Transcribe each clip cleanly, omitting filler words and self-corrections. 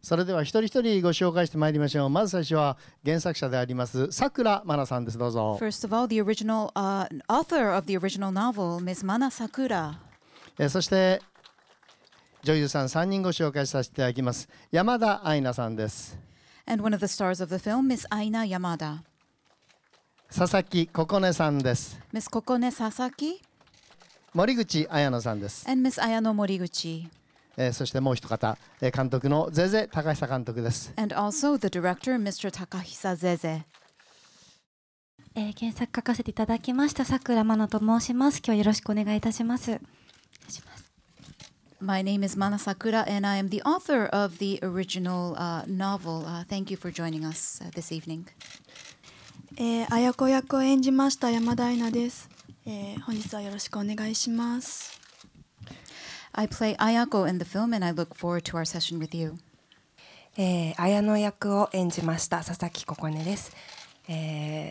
それでは一人一人ご紹介してまいりましょう。まず最初は原作者でありますさくらまなさんです。どうぞ。 First of all, the original author of the original novel, Miss Mana Sakura. そして女優さん3人ご紹介させていただきます。山田愛菜さんです。 And one of the stars of the film, Miss Aina Yamada. 佐々木ここねさんです。 Miss Kokone Sasaki 森口彩乃さんです。 and Miss Ayano Moriguchi. そしてもう一方、監督のゼゼ高久監督です。 And also the director, Mr. Takahisa Zeze. 原作書かせていただきましたさくらまなと申します。今日はよろしくお願いいたします。My name is Mana Sakura, and I am the author of the original novel. Thank you for joining us this evening. 綾子役を演じました山田愛菜です。本日はよろしくお願いします。I play Ayako in the film, and I look forward to our session with you. 綾乃役を演じました佐々木ここねです。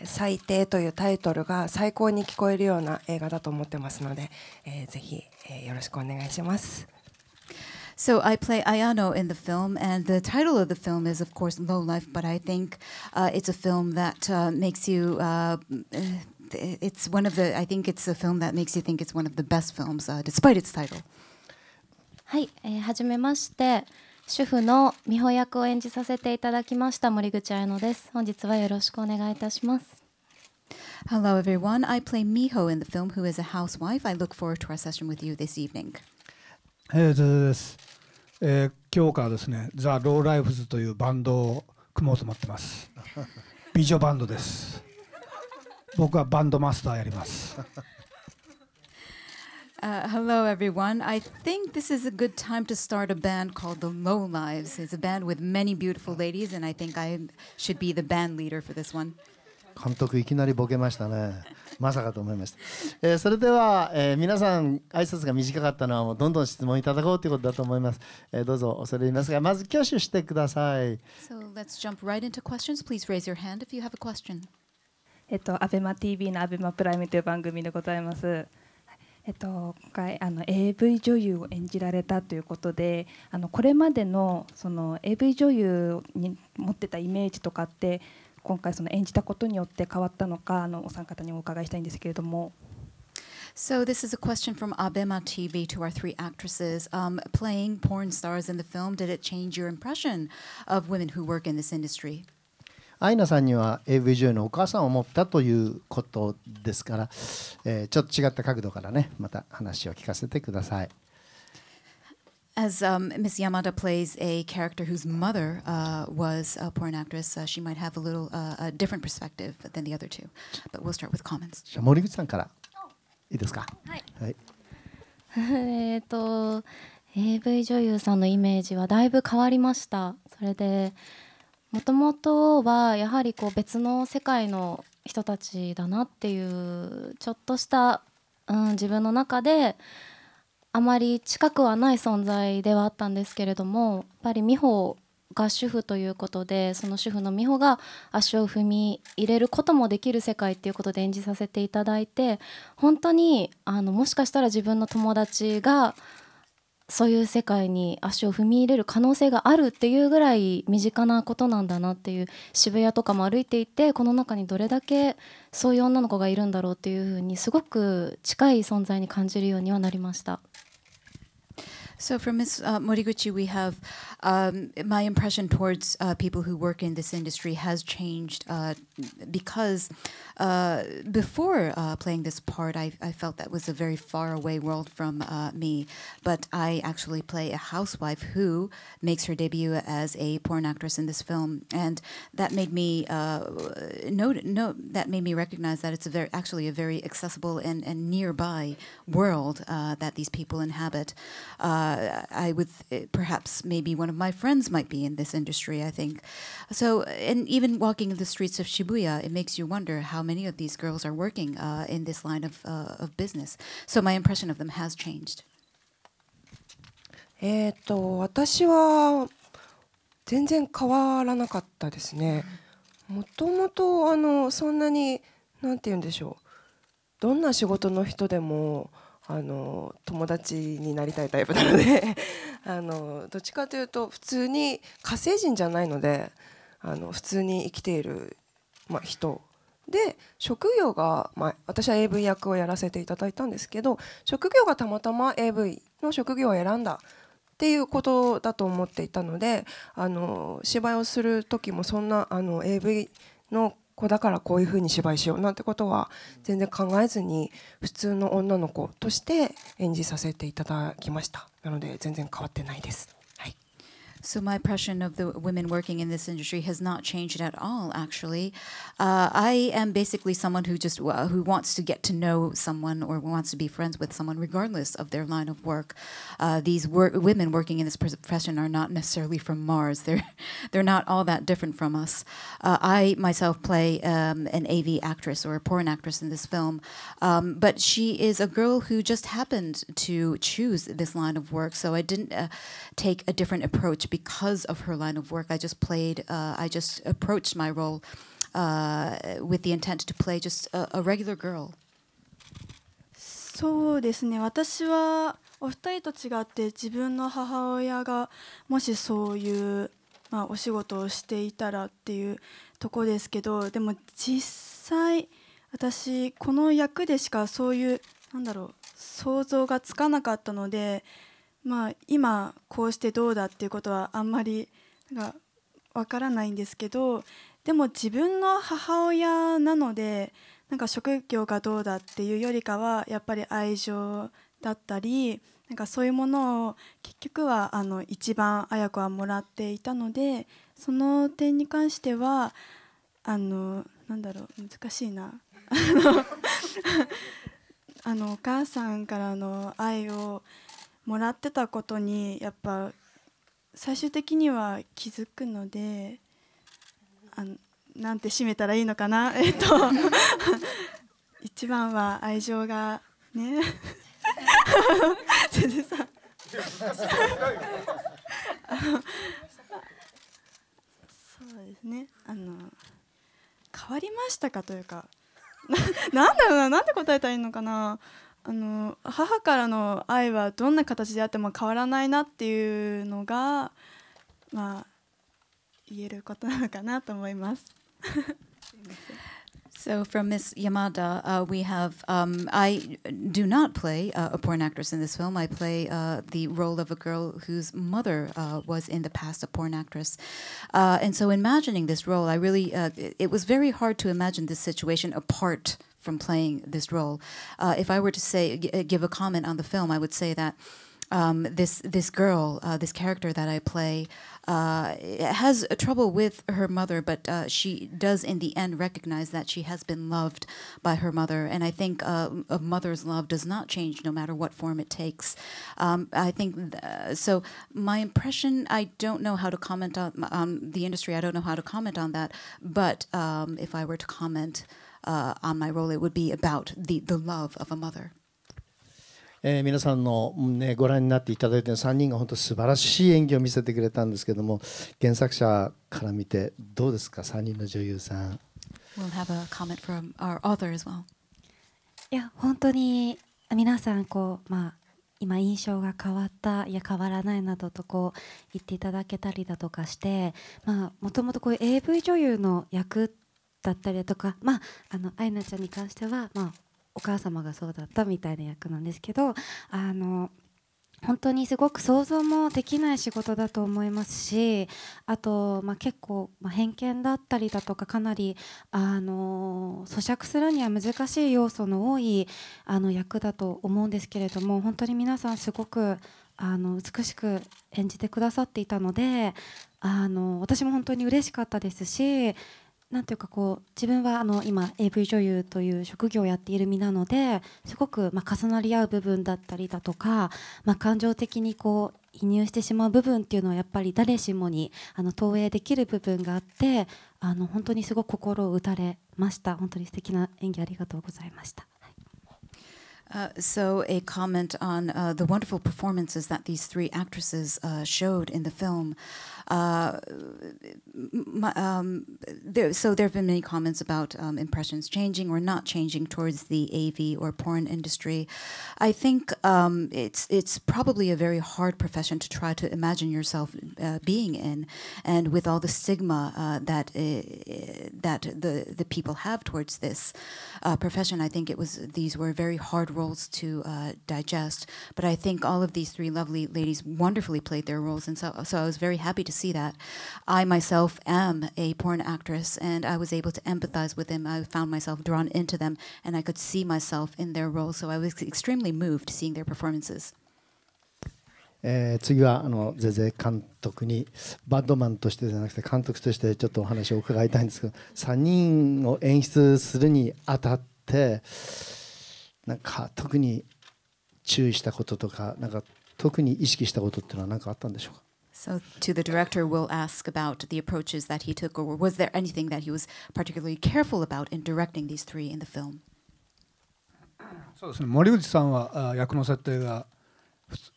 最低というタイトルが最高に聞こえるような映画だと思ってますので、ぜひ、よろしくお願いします。So I play Ayano in the film, and the title of the film is, of course, Low Life. But I think it's a film that makes you. It's one of the. I think it's a film that makes you think it's one of the best films, despite its title. はい、はじめまして。主婦の美穂役を演じさせていただきました森口彩乃です。本日はよろしくお願いいたします。Hello, everyone. I play Miho in the film, who is a housewife. I look forward to our session with you this evening. ゼゼです。今日からですね、ザ・ローライフズというバンドを組もうと思ってます。美女バンドです。僕はバンドマスターやります。Hello, everyone. I think this is a good time to start a band called the Low Lives. It's a band with many beautiful ladies, and I think I should be the band leader for this one. 監督いきなりボケましたね。まさかと思いました。それでは、皆さん挨拶が短かったのはもうどんどん質問いただこうということだと思います。どうぞ恐れ入りますが、まず挙手してください。So let's jump right into questions. Please raise your hand if you have a question. アベマ TV のアベマプライムという番組でございます。今回AV 女優を演じられたということで、これまでのその AV 女優に持ってたイメージとかって今回その演じたことによって変わったのか、お三方にお伺いしたいんですけれども。So this is a question from Abema TV to our three actresses. Playing porn stars in the film, did it change your impression of women who work in this industry? アイナさんには AV 女優のお母さんを持ったということですから、ちょっと違った角度からね、また話を聞かせてください。As Miss Yamada plays a character whose mother was a porn actress, she might have a little a different perspective than the other two. But we'll start with comments. じゃあ森口さんからいいですか。はい。はい。AV 女優さんのイメージはだいぶ変わりました。それでもともとはやはりこう別の世界の人たちだなっていうちょっとした、自分の中であまり近くはない存在ではあったんですけれども、やっぱり美穂が主婦ということで、その主婦の美穂が足を踏み入れることもできる世界っていうことで演じさせていただいて、本当にもしかしたら自分の友達がそういう世界に足を踏み入れる可能性があるっていうぐらい身近なことなんだなっていう、渋谷とかも歩いていてこの中にどれだけそういう女の子がいるんだろうっていうふうにすごく近い存在に感じるようにはなりました。So for Ms. Moriguchi, we have my impression towards people who work in this industry has changed because before playing this part, I felt that was a very far away world from me. But I actually play a housewife who makes her debut as a porn actress in this film, and that made me that made me recognize that it's actually a very accessible and nearby world that these people inhabit. I would perhaps maybe one of my friends might be in this industry, I think. So, and even walking in the streets of Shibuya, it makes you wonder how many of these girls are working in this line of business. So my impression of them has changed. 私は全然変わらなかったですね。もともとそんなになんて言うんでしょう。どんな仕事の人でも友達になりたいタイプなのでどっちかというと普通に火星人じゃないので普通に生きている、人で職業が、私は AV 役をやらせていただいたんですけど職業がたまたま AV の職業を選んだっていうことだと思っていたので芝居をする時もそんなAV の子だからこういうふうに芝居しようなんてことは全然考えずに普通の女の子として演じさせていただきました。なので全然変わってないです。So my impression of the women working in this industry has not changed at all. Actually, I am basically someone who just who wants to get to know someone or wants to be friends with someone, regardless of their line of work. These women working in this profession are not necessarily from Mars. They're not all that different from us. I myself play an AV actress or a porn actress in this film, but she is a girl who just happened to choose this line of work. So I didn't take a different approach because of her line of work. I just approached my role with the intent to play just a regular girl. そうですね、私はお二人と違って自分の母親がもしそういう、お仕事をしていたらっていうとこですけど、でも実際私この役でしかそういう想像がつかなかったので、今こうしてどうだっていうことはあんまりわからないんですけど、でも自分の母親なので職業がどうだっていうよりかはやっぱり愛情だったりそういうものを結局は一番綾子はもらっていたので、その点に関しては難しいなお母さんからの愛をもらってたことにやっぱ最終的には気づくので、なんて締めたらいいのかな一番は愛情がね全然さそうですね、変わりましたかというかなんだろうな、なんて答えたらいいのかな。母からの愛はどんな形であっても変わらないなっていうのが言えることなのかなと思います。So from Miss Yamada, we have, I do not play a porn actress in this film. I play the role of a girl whose mother was in the past a porn actress. And so imagining this role, I really, it was very hard to imagine this situation apart from playing this role. If I were to give a comment on the film, I would say that this girl, this character that I play, has trouble with her mother, but she does in the end recognize that she has been loved by her mother. And I think a mother's love does not change no matter what form it takes. I think so. My impression, I don't know how to comment on the industry. I don't know how to comment on that. But if I were to comment on my role, it would be about the love of a mother. 皆さんの、ご覧になっていただいている3人が本当素晴らしい演技を見せてくれたんですけども、原作者から見てどうですか、3人の女優さん。We'll have a comment from our author as well. いや本当に皆さん今印象が変わったいや変わらないなどと言っていただけたりだとかして、もともとこういう AV 女優の役だったりだとか、アイナちゃんに関してはお母様がそうだったみたいな役なんですけど、本当にすごく想像もできない仕事だと思いますし、あと、結構、偏見だったりだとかかなり咀嚼するには難しい要素の多い役だと思うんですけれども、本当に皆さんすごく美しく演じてくださっていたので、私も本当に嬉しかったですし、なんていうか自分は今 AV 女優という職業をやっている身なのですごく重なり合う部分だったりだとか、感情的に移入してしまう部分っていうのはやっぱり誰しもに投影できる部分があって、本当にすごく心を打たれました。本当に素敵な演技ありがとうございました。So a comment on the wonderful performances that these three actresses showed in the film. So there have been many comments about impressions changing or not changing towards the AV or porn industry. I think it's probably a very hard profession to try to imagine yourself being in, and with all the stigma that the people have towards this profession, I think these were very hard roles to digest. But I think all of these three lovely ladies wonderfully played their roles, and so I was very happy to see that. I myself am a porn actress, and I was able to empathize with them. I found myself drawn into them, and I could see myself in their roles. So I was extremely moved seeing their performances. 次はゼゼ監督にバッドマンとしてじゃなくて監督としてちょっとお話を伺いたいんですけど、3人を演出するにあたってなんか特に注意したこととか、なんか特に意識したことっていうのは何かあったんでしょうか。So to the director, we'll ask about the approaches that he took, or was there anything that he was particularly careful about in directing these three in the film? そうですね、森口さんは役の設定が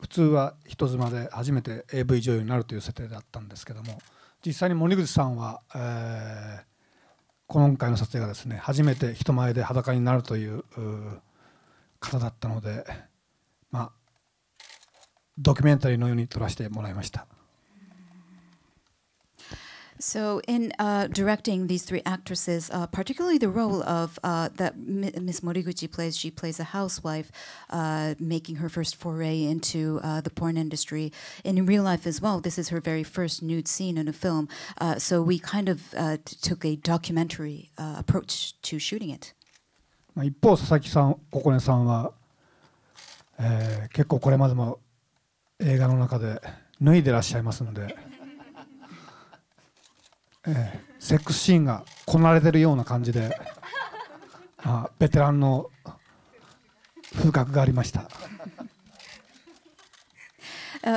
普通は人妻で初めて AV 女優になるという設定だったんですけども、実際に森口さんは、今回の撮影がですね、初めて人前で裸になるという方だったので、ドキュメンタリーのように撮らせてもらいました。So in directing these three actresses, particularly the role of that Miss Moriguchi plays, she plays a housewife, making her first foray into the porn industry. And in real life as well, this is her very first nude scene in a film. So we kind of took a documentary approach to shooting it. 一方、佐々木さん、ここねさんは、結構これまでも映画の中で脱いでらっしゃいますので。セックスシーンがこなれてるような感じで、ベテランの風格がありました。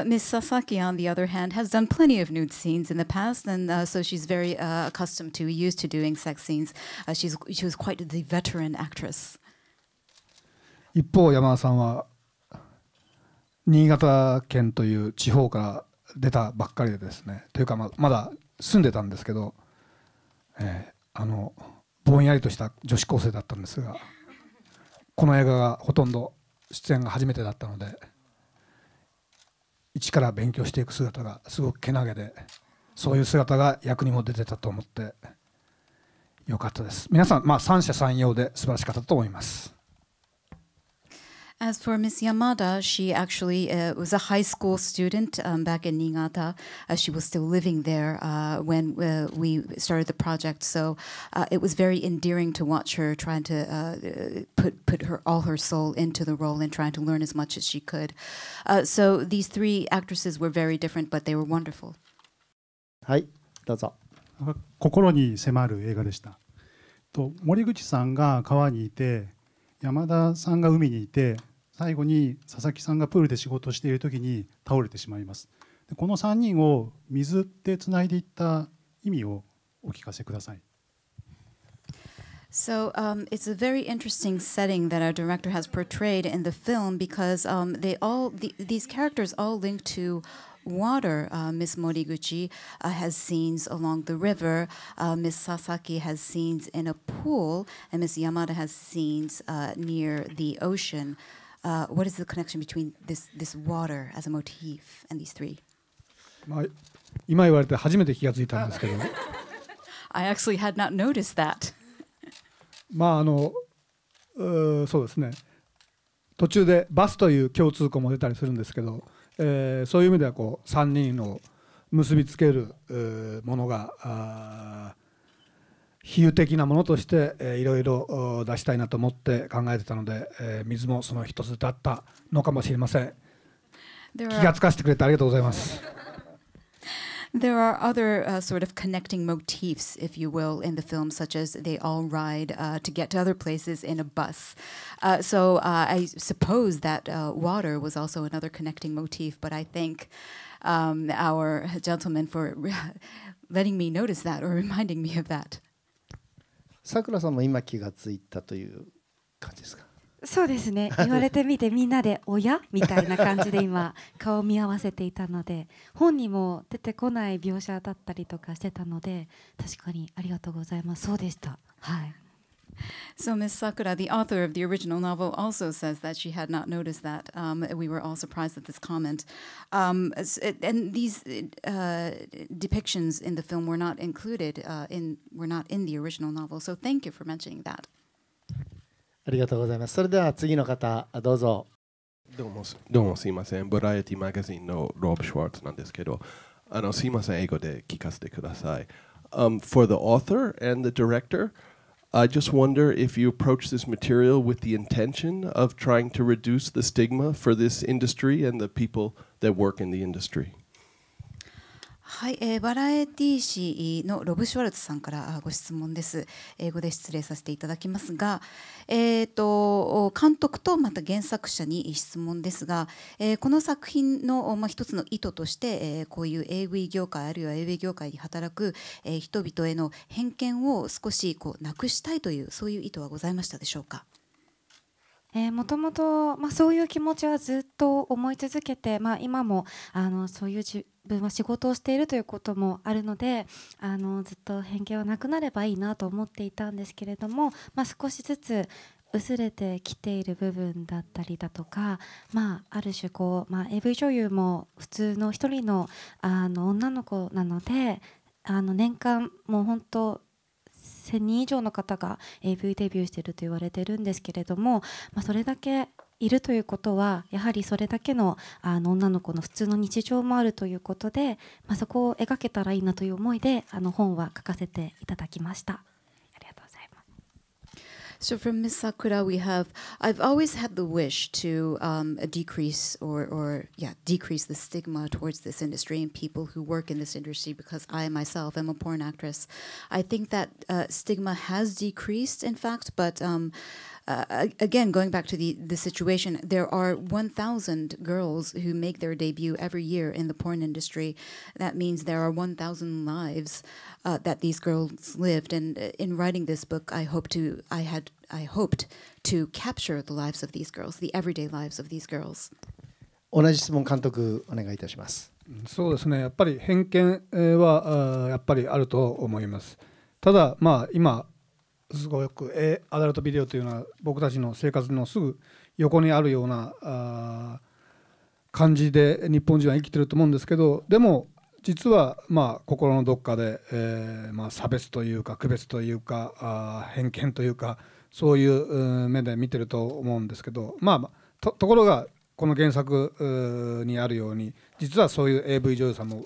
Miss Sasaki, on the other hand, has done plenty of nude scenes in the past, and so she's very accustomed to, used to doing sex scenes. She was quite the veteran actress. 一方、山田さんは新潟県という地方から出たばっかりでですね、というかまだ住んでたんですけど、ぼんやりとした女子高生だったんですが、この映画がほとんど出演が初めてだったので、一から勉強していく姿がすごくけなげで、そういう姿が役にも出てたと思ってよかったです。皆さん、三者三様で素晴らしかったと思います。As for Miss Yamada, she actually was a high school student back in Niigata. She was still living there when we started the project, so it was very endearing to watch her trying to put all her soul into the role and trying to learn as much as she could. So these three actresses were very different, but they were wonderful. はい、どうぞ。心に迫る映画でした。森口さんが川にいて、山田さんが海にいて、最後に佐々木さんがプールで仕事をしている時に倒れてしまいます。でこの3人を水でつないでいった意味をお聞かせください。So it's a very interesting setting that our director has portrayed in the film because these characters all link to water. Miss Moriguchi has scenes along the river. Miss Sasaki has scenes in a pool, and Miss Yamada has scenes near the ocean. What is the connection between this water as a motif and these three? 今言われて初めて気がついたんですけど。I actually had not noticed that. そうですね。途中でバスという共通項も出たりするんですけど、そういう意味では3人を結びつけるものが比喩的なものとしていろいろ出したいなと思って考えてたので、水もその一つだったのかもしれません。気がつかせてくれてありがとうございます。There are other sort of connecting motifs, if you will, in the film, such as they all ride to get to other places in a bus. So I suppose that water was also another connecting motif, but I thank our gentleman for letting me notice that or reminding me of that. さくらさんも今気がついたという感じですか。そうですね、言われてみてみんなで「おや?」みたいな感じで今顔を見合わせていたので、本にも出てこない描写だったりとかしてたので、確かにありがとうございます。そうでした。はい。So Ms. Sakura, the author of the original novel, also says that she had not noticed that. We were all surprised at this comment. And these depictions in the film were not included were not in the original novel. So thank you for mentioning that. ありがとうございます。それでは次の方どうぞ。どうもすいません。バラエティマガジンのロブ・シュワーツなんですけど、すいません、英語で聞かせてください。For the author and the director, I just wonder if you approach this material with the intention of trying to reduce the stigma for this industry and the people that work in the industry. はい、バラエティ誌のロブ・シュワルツさんからご質問です。英語で失礼させていただきますが、監督とまた原作者に質問ですが、この作品の、一つの意図として、こういう AV 業界あるいは AV 業界に働く、人々への偏見を少しなくしたいというそういう意図はございましたでしょうか。もともとそういう気持ちはずっと思い続けて、今もそういう自分は仕事をしているということもあるので、ずっと偏見はなくなればいいなと思っていたんですけれども、少しずつ薄れてきている部分だったりだとか、ある種AV 女優も普通の一人の女の子なので、年間もう本当1000人以上の方が AV デビューしていると言われているんですけれども、それだけいるということはやはりそれだけの女の子の普通の日常もあるということで、そこを描けたらいいなという思いで本は書かせていただきました。ありがとうございます。So from Ms. Sakura, I've always had the wish to decrease decrease the stigma towards this industry and people who work in this industry, because I myself am a porn actress. I think that stigma has decreased, in fact, but again, going back to the situation, there are 1,000 girls who make their debut every year in the porn industry. That means there are 1,000 lives that these girls lived. And in writing this book, I hoped to capture the lives of these girls, the everyday lives of these girls. 同じ質問、監督お願いいたします。そうですね、やっぱり偏見はやっぱりあると思います。ただ今すごくアダルトビデオというのは僕たちの生活のすぐ横にあるような感じで日本人は生きてると思うんですけど、でも実は心のどっかで、差別というか区別というか偏見というかそういう目で見てると思うんですけど、ところがこの原作にあるように実はそういう AV 女優さんも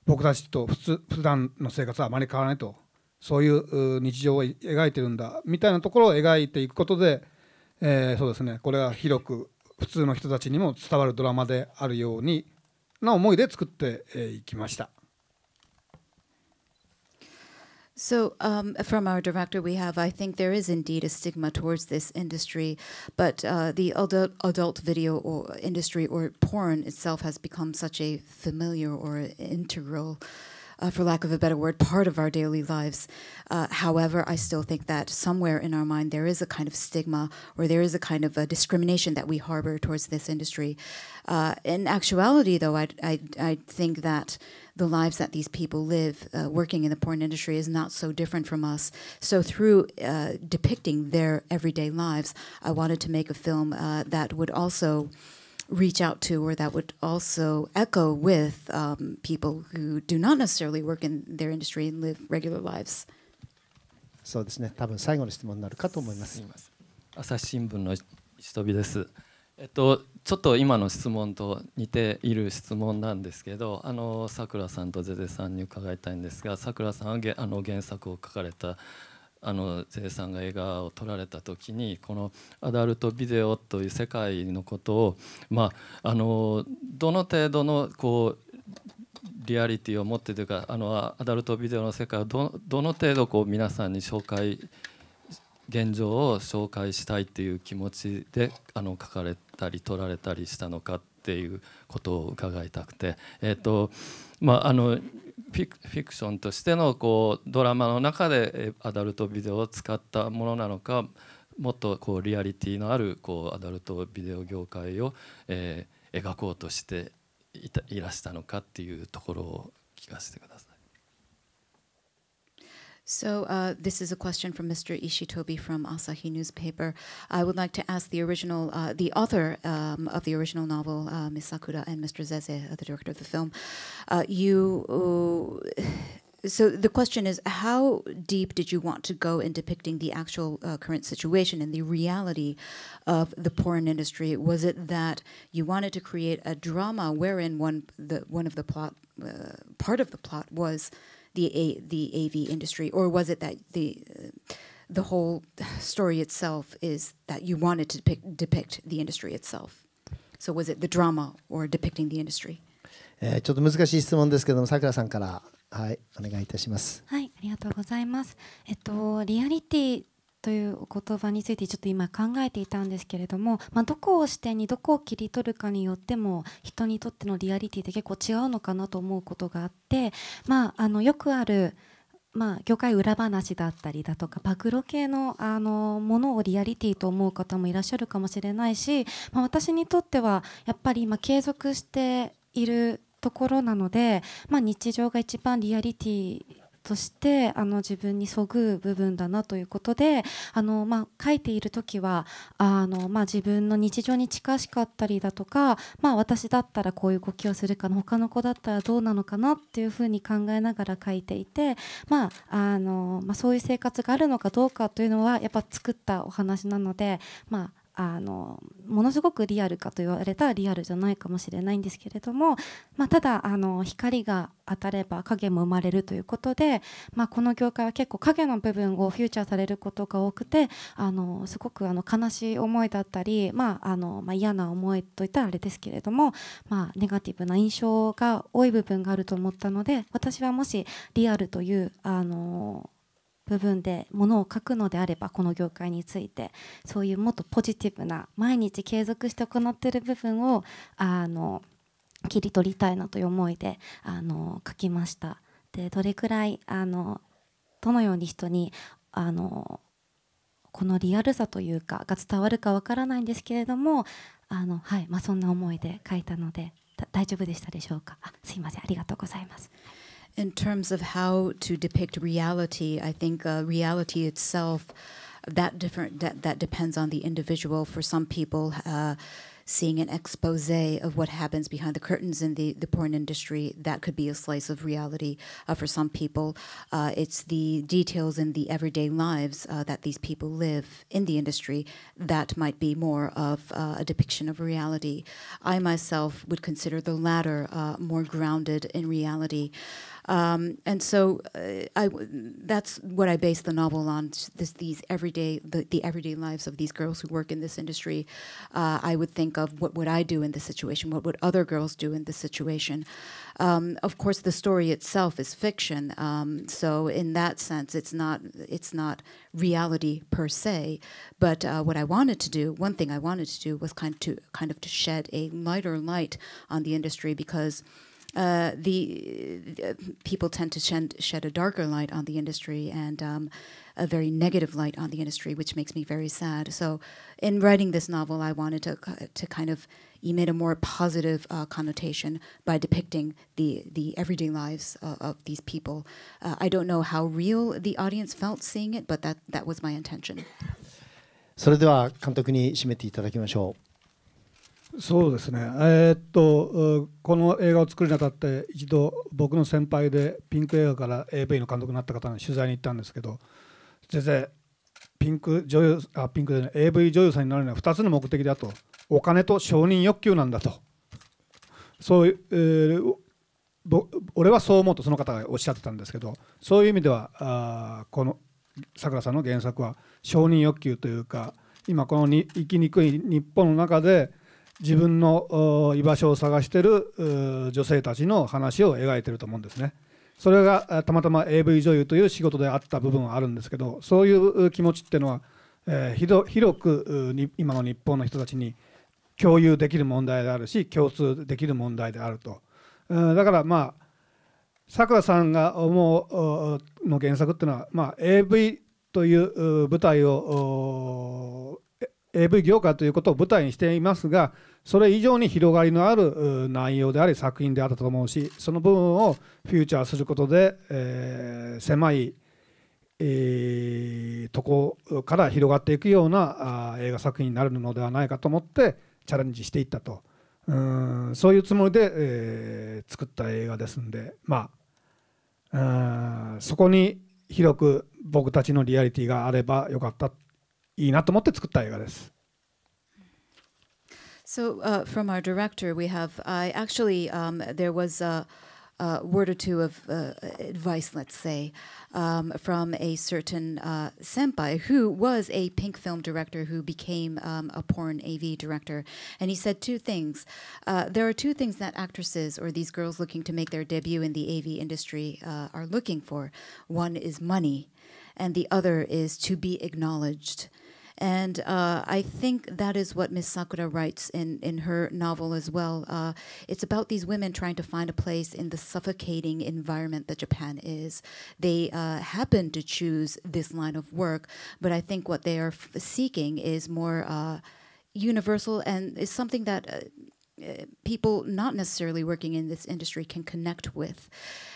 僕たちと普段の生活はあまり変わらないと。そういう日常を描いてるんだみたいなところを描いていくことで、そうですね、これは広く普通の人たちにも伝わるドラマであるようにな思いで作っていきました。So from our director, I think there is indeed a stigma towards this industry, but the adult video or industry or porn itself has become such a familiar or integral, for lack of a better word, part of our daily lives. However, I still think that somewhere in our mind there is a kind of stigma or there is a kind of a discrimination that we harbor towards this industry. In actuality, though, I think that the lives that these people live working in the porn industry is not so different from us. So through depicting their everyday lives, I wanted to make a film that would also reach out to, or that would also echo with people who do not necessarily work in their industry and live regular lives. そうですね、多分最後の質問になるかと思います。朝日新聞の人々です。ちょっと今の質問と似ている質問なんですけど、さくらさんとゼゼさんに伺いたいんですが、さくらさんは原作を書かれたゼゼさんが映画を撮られた時にこのアダルトビデオという世界のことをどの程度のリアリティを持ってというかアダルトビデオの世界をどの程度皆さんに現状を紹介したいっていう気持ちで書かれたり撮られたりしたのかっていうことを伺いたくて、フィクションとしてのドラマの中でアダルトビデオを使ったものなのか、もっとこうリアリティのあるこうアダルトビデオ業界を、描こうとしていらしたのかっていうところを聞かせてください。So this is a question from Mr. Ishitobi from Asahi Newspaper. I would like to ask the author of the original novel, Ms. Sakura, and Mr. Zeze, the director of the film. So the question is, how deep did you want to go in depicting the actual current situation and the reality of the porn industry? Was it that you wanted to create a drama wherein part of the plot was the AV industry, or was it that the whole story itself is that you wanted to depict the industry itself? So was it the drama or depicting the industry? ちょっと難しい質問ですけども、さくらさんからはいお願いいたします。はい、ありがとうございます。リアリティという言葉についてちょっと今考えていたんですけれども、どこを視点にどこを切り取るかによっても人にとってのリアリティって結構違うのかなと思うことがあって、よくある業界裏話だったりだとか暴露系のものをリアリティと思う方もいらっしゃるかもしれないし、私にとってはやっぱり今継続しているところなので、日常が一番リアリティとして自分にそぐう部分だなということで書いている時は自分の日常に近しかったりだとか、私だったらこういう動きをするかな、他の子だったらどうなのかなっていうふうに考えながら書いていて、そういう生活があるのかどうかというのはやっぱ作ったお話なので、ものすごくリアルかと言われたらリアルじゃないかもしれないんですけれども、ただ光が当たれば影も生まれるということで、この業界は結構影の部分をフューチャーされることが多くて、すごく悲しい思いだったり、嫌な思いといったらあれですけれども、ネガティブな印象が多い部分があると思ったので、私はもしリアルという部分でものを書くのであれば、この業界についてそういうもっとポジティブな毎日継続して行っている部分を切り取りたいなという思いで書きました。でどれくらいどのように人にこのリアルさというかが伝わるかわからないんですけれども、そんな思いで書いたので大丈夫でしたでしょうか。すいません、ありがとうございます。In terms of how to depict reality, I think reality itself, that depends on the individual. For some people, seeing an expose of what happens behind the curtains in the porn industry, that could be a slice of reality. For some people, it's the details in the everyday lives that these people live in the industry that might be more of a depiction of reality. I myself would consider the latter more grounded in reality. And so that's what I base the novel on. These everyday, the everyday lives of these girls who work in this industry. I would think of what would I do in this situation? What would other girls do in this situation? Of course, the story itself is fiction. So in that sense, it's not reality per se. But what I wanted to do, one thing I wanted to do was kind of to shed a lighter light on the industry, because the people tend to shed a darker light on the industry and a very negative light on the industry, which makes me very sad. So in writing this novel, I wanted to kind of emit a more positive connotation by depicting the everyday lives of these people. I don't know how real the audience felt seeing it, but that was my intention. それでは監督に締めていただきましょう。そうですね、この映画を作るにあたって一度僕の先輩でピンク映画から AV の監督になった方に取材に行ったんですけど、先生ピンクで、ね、AV 女優さんになるには2つの目的だと、お金と承認欲求なんだと、そういう、俺はそう思うとその方がおっしゃってたんですけど、そういう意味ではこのさくらさんの原作は承認欲求というか、今この生きにくい日本の中で自分の居場所を探している女性たちの話を描いていると思うんですね。それがたまたま AV 女優という仕事であった部分はあるんですけど、そういう気持ちっていうのは、広く今の日本の人たちに共有できる問題であるし、共通できる問題であると。だからさくらさんが思うの原作っていうのは、AV という舞台をAV 業界ということを舞台にしていますが、それ以上に広がりのある内容であり作品であったと思うし、その部分をフューチャーすることで、狭い、とこから広がっていくような映画作品になるのではないかと思ってチャレンジしていったと、そういうつもりで、作った映画ですんで、そこに広く僕たちのリアリティがあればよかった、いいなと思って作った映画です。So from our director, we have actually there was a word or two of advice, let's say, from a certain senpai who was a pink film director who became a porn AV director. And he said two things. There are two things that actresses or these girls looking to make their debut in the AV industry are looking for. One is money, and the other is to be acknowledged. And I think that is what Miss Sakura writes in her novel as well. It's about these women trying to find a place in the suffocating environment that Japan is. They happen to choose this line of work, but I think what they are seeking is more universal and is something that people not necessarily working in this industry can connect with.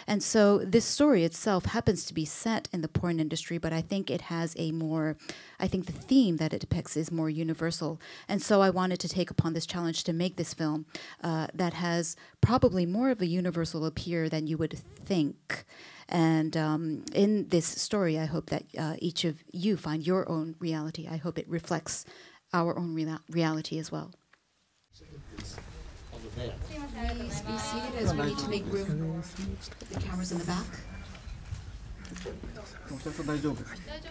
And so this story itself happens to be set in the porn industry, but I think it has a more, I think the theme that it depicts is more universal. And so I wanted to take upon this challenge to make this film that has probably more of a universal appeal than you would think. And in this story, I hope that each of you find your own reality. I hope it reflects our own reality as well. Please be seated as we need to make room for the cameras in the back. 大丈夫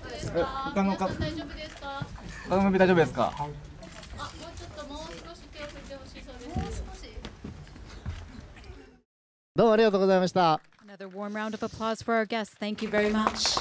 ですか？他の方大丈夫ですか？大丈夫ですか？もうちょっともう少し手を振ってほしいそうです。どうもありがとうございました。Another warm round of applause for our guests. Thank you very much.